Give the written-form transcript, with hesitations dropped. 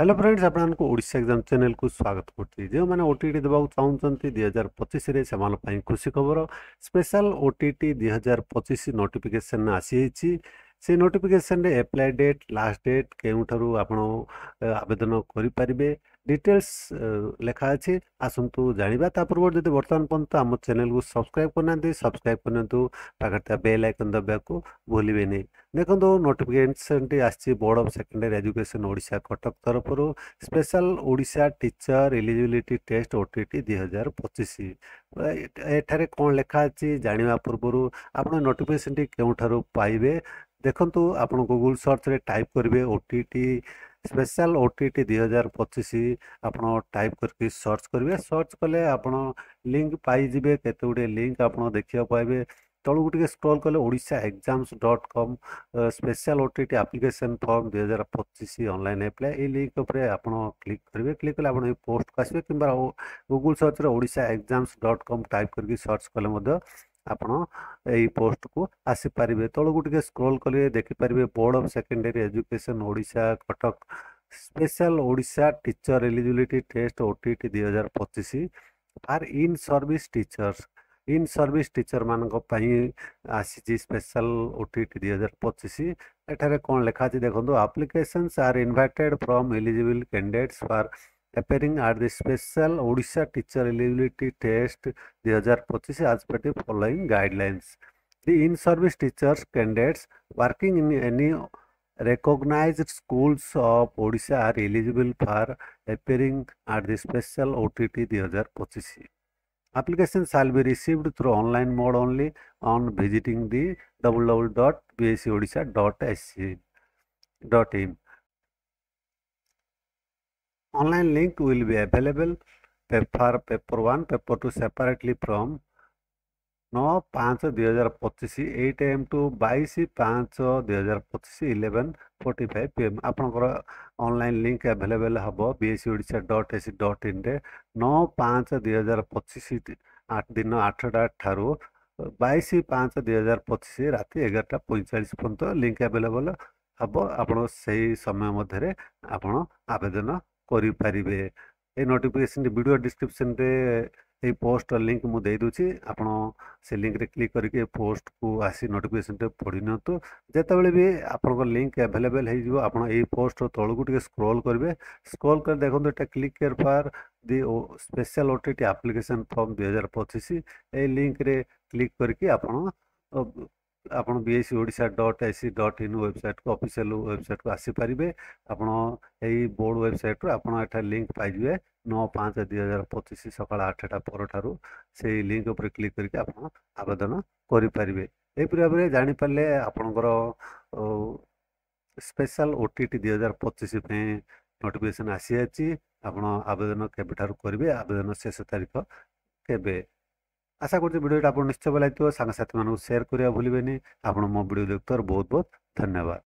Hello friends आपको Odisha exam channel को स्वागत करती जो मैंने ओटीटी देवाक चाहते 2025 से खुशी खबर स्पेशल ओटीटी 2025 नोटिफिकेशन आसी से नोटिफिकेशन रे अप्लाई डेट लास्ट डेट केउठारु आपण आवेदन करें डिटेल्स लेखा अच्छी आसतु जाना ता पूर्व जब बर्तमान पर्यंत आम चैनल को सब्सक्राइब करना सब्सक्राइब करनी पाखे बेल आइकन दबा को भूलिए नहीं। देखो नोटिफिकेशन आसी board of secondary education Odisha Cuttack तरफ special Odisha teacher eligibility test OTT 2025 एठारे कौन लिखा अच्छी जाना पूर्व आप नोटिफिकेशन टी केउठारु पाइबे देखंतु आप गूगल सर्च रे टाइप करेंगे ओटीटी स्पेशल ओटीटी 2025 आप टाइप करके सर्च करेंगे सर्च कले आप लिंक पाइबे केते गुडे लिंक आप देखा पाइबे तलू टे स्क्रॉल कले odishaexams.com special OTT application form 2025 online apply ये लिंक उपरे आप क्लिक करेंगे क्लिक कले आप पोस्ट को आसवे कि गूगल सर्च रे odishaexams.com टाइप करके सर्च कले आपण यही पोस्ट को आसीपारे तलू टे स्क्रॉल कले देखिपारे board of secondary education Odisha Cuttack special Odisha teacher eligibility test OTT 2025 आर in service teachers in service teacher मानक आसी स्पेशल ओटीटी 2025 एठारे कौन लिखा देखो applications are invited from eligible candidates for appearing at the special Odisha teacher eligibility test 2025 as per the following guidelines. The in-service teachers candidates working in any recognized schools of Odisha are eligible for appearing at the special OTT 2025. Application shall be received through online mode only on visiting the www.bscodisha.ac.in. Online link will be available for paper 1, paper 2 separately from 9/5/2025 8 am to 22/5/2025 11:45 pm आपनकर online link available हम bscodisha.ac.in रे 9/5/2025 दिन 8टा ठारू 22/5/2025 राति 11:45 पर्यंत link available हम आपण सही समय मध्य आपण आवेदन करें ये नोटिफिकेशन वीडियो डिस्क्रिप्शन रे ये पोस्ट लिंक मुझे दे दूची आपण से लिंक रे क्लिक करके पोस्ट को आसी नोटिफिकेशन रे पढ़ी नियंतु जेतेबेले भी आपन लिंक अवेलेबल हो जिवो आपण ए पोस्ट तळु को स्क्रॉल करेंगे स्क्रॉल कर देखो एटा क्लिक कर for the special OTT application form 2025 A link रे क्लिक करके आपण bscodisha.ac.in वेबसाइट को ऑफिशियल वेबसाइट को आसीपारे आपण यही बोर्ड वेबसाइट आप लिंक पाइबे 9/5/2025 सकाल 8टा पर से लिंक उपर क्लिक करके आप आवेदन करें यहपरी भाव में जापारे आपणकर स्पेशल ओटीटी 2025 नोटिफिकेशन आसी आप आवेदन केबेठार करेंगे आवेदन शेष तारीख केबे आशा करते वीडियो आप निश्चय लगे सांग साथी मानक सेयार करा भूलें आप मो वीडियो देखते बहुत बहुत धन्यवाद।